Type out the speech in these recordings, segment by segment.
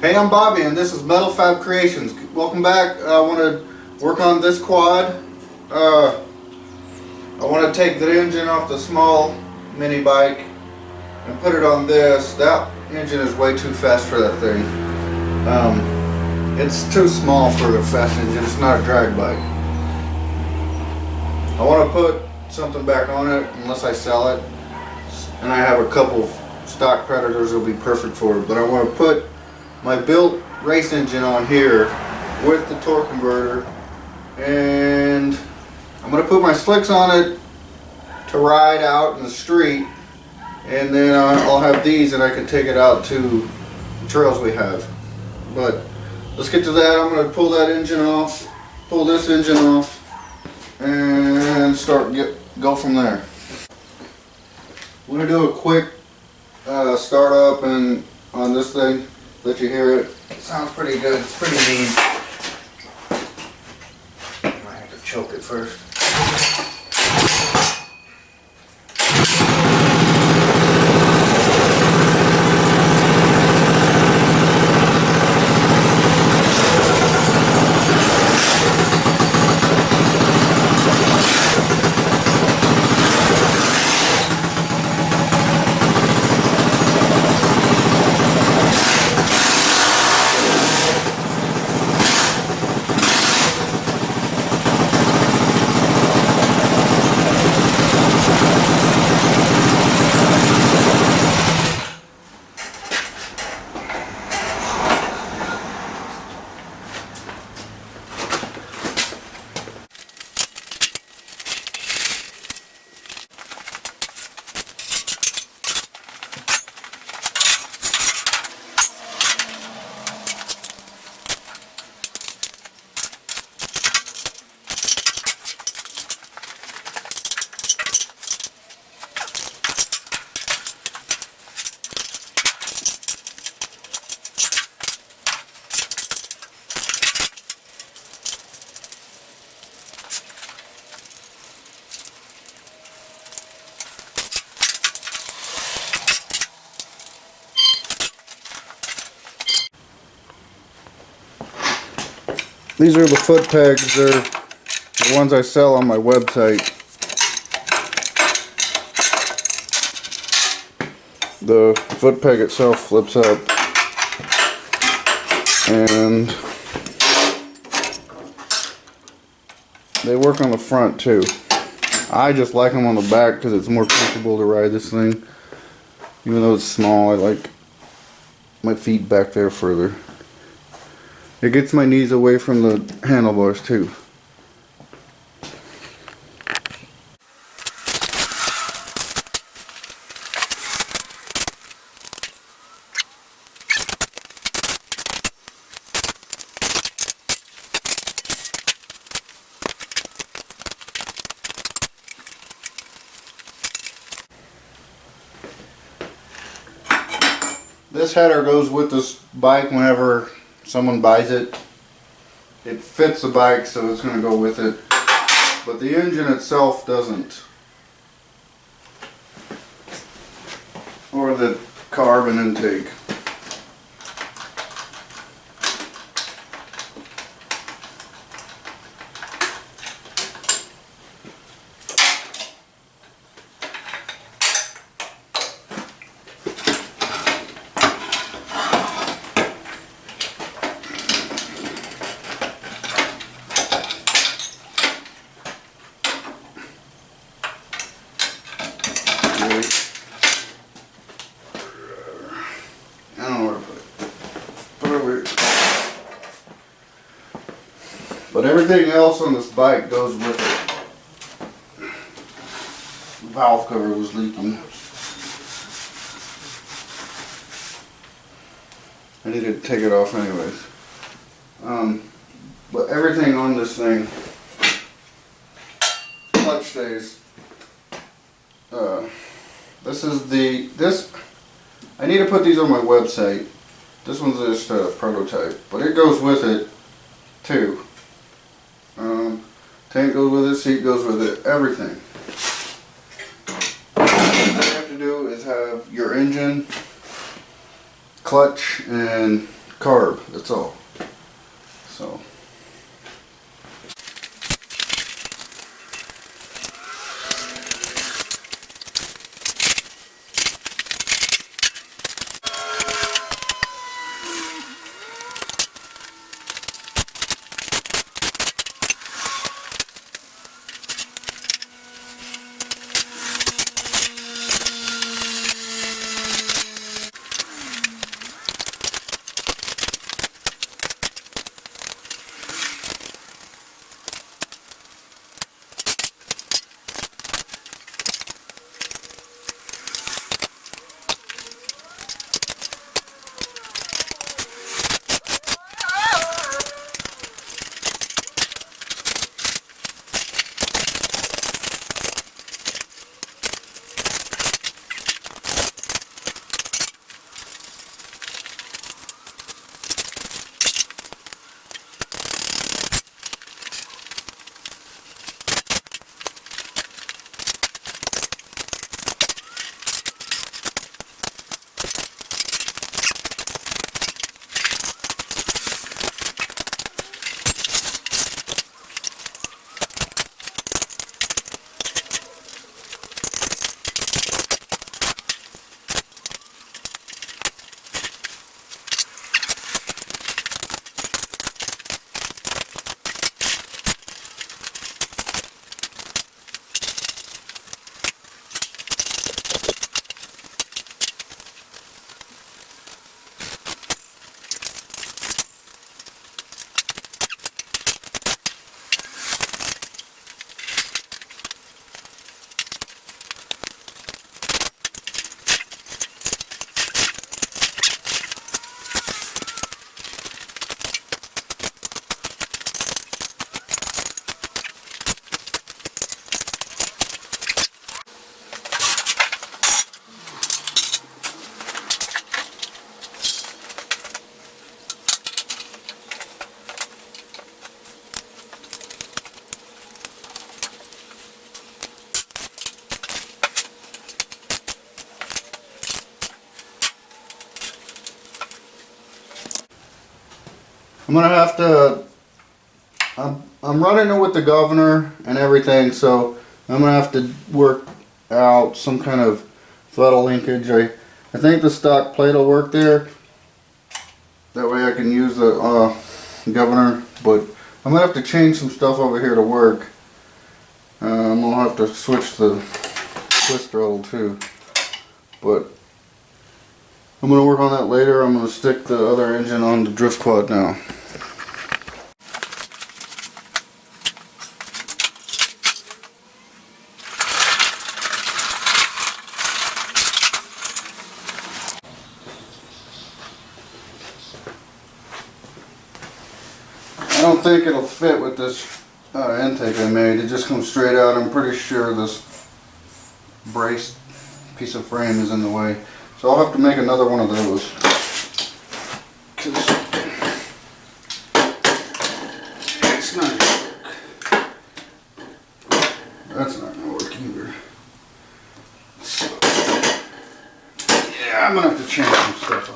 Hey, I'm Bobby and this is MetalFabCreations. Welcome back. I want to work on this quad. I want to take the engine off the small mini bike and put it on this. That engine is way too fast for that thing. It's too small for a fast engine. It's not a drag bike. I want to put something back on it unless I sell it. And I have a couple of stock Predators that will be perfect for it. But I want to put my built race engine on here with the torque converter, and I'm going to put my slicks on it to ride out in the street, and then I'll have these and I can take it out to the trails we have. But let's get to that. I'm going to pull that engine off, pull this engine off, and go from there. I'm going to do a quick start up and on this thing. Let you hear it. It sounds pretty good. It's pretty mean. I might have to choke it first. These are the foot pegs. They're the ones I sell on my website. The foot peg itself flips up, and they work on the front too. I just like them on the back because it's more comfortable to ride this thing. Even though it's small, I like my feet back there further. It gets my knees away from the handlebars too. This header goes with this bike whenever someone buys it. It fits the bike, so it's going to go with it, but the engine itself doesn't, or the carbon intake. I don't know where to put it. Put it over here. But everything else on this bike goes with it. The valve cover was leaking. I needed to take it off anyways. But everything on this thing, clutch stays. I need to put these on my website. This one's just a prototype, but it goes with it too. Tank goes with it, seat goes with it, everything. All you have to do is have your engine, clutch, and carb, that's all. So I'm gonna have to, I'm running it with the governor and everything, so I'm gonna have to work out some kind of throttle linkage. I think the stock plate will work there. That way I can use the governor, but I'm gonna have to change some stuff over here to work. I'm gonna have to switch the twist throttle too, but I'm gonna work on that later. I'm gonna stick the other engine on the drift quad now. I don't think it'll fit with this intake I made. It just comes straight out. I'm pretty sure this brace piece of frame is in the way. So I'll have to make another one of those. It's not gonna work. That's not gonna work either. So, yeah, I'm gonna have to change some stuff up.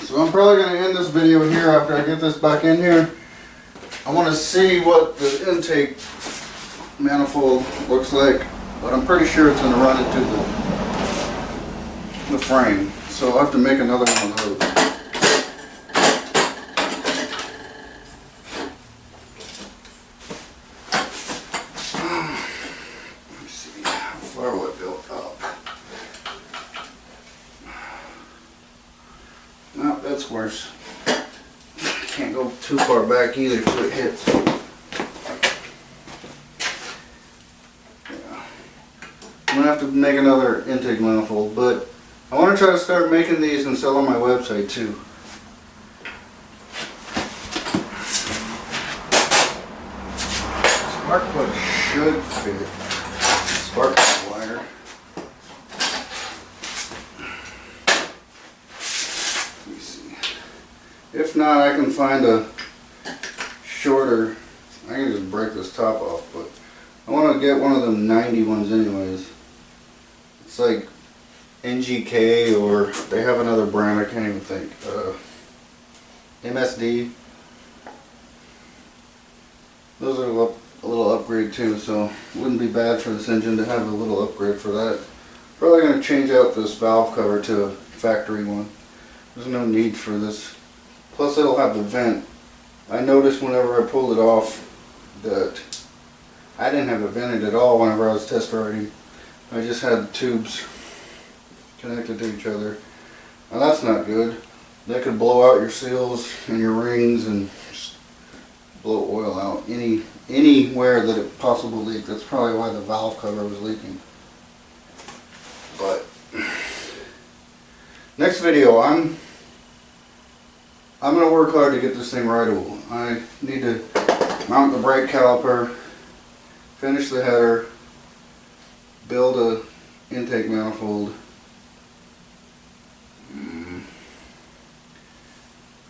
So I'm probably going to end this video here after I get this back in here. I want to see what the intake manifold looks like, but I'm pretty sure it's going to run into the frame. So I'll have to make another one of those. that's worse. Can't go too far back either so it hits. Yeah. I'm gonna have to make another intake manifold, but I want to try to start making these and sell on my website too. Spark plug should fit. Spark plug wire. Let me see. If not, I can find a shorter. I can just break this top off, but I want to get one of them 90 ones anyways. It's like NGK, or they have another brand, I can't even think. MSD. Those are a little upgrade too, so it wouldn't be bad for this engine to have a little upgrade for that. Probably going to change out this valve cover to a factory one. There's no need for this. Plus it'll have the vent. I noticed whenever I pulled it off that I didn't have it vented at all whenever I was test riding. I just had the tubes connected to each other. Now that's not good. That could blow out your seals and your rings and just blow oil out anywhere that it possibly leaked. That's probably why the valve cover was leaking. But next video, I'm gonna work hard to get this thing rideable. I need to mount the brake caliper, finish the header, build a intake manifold.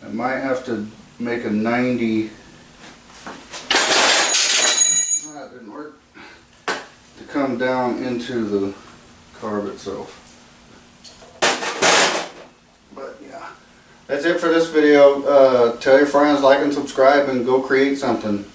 I might have to make a 90. That didn't work. To come down into the carb itself. But yeah, that's it for this video. Tell your friends, like and subscribe, and go create something.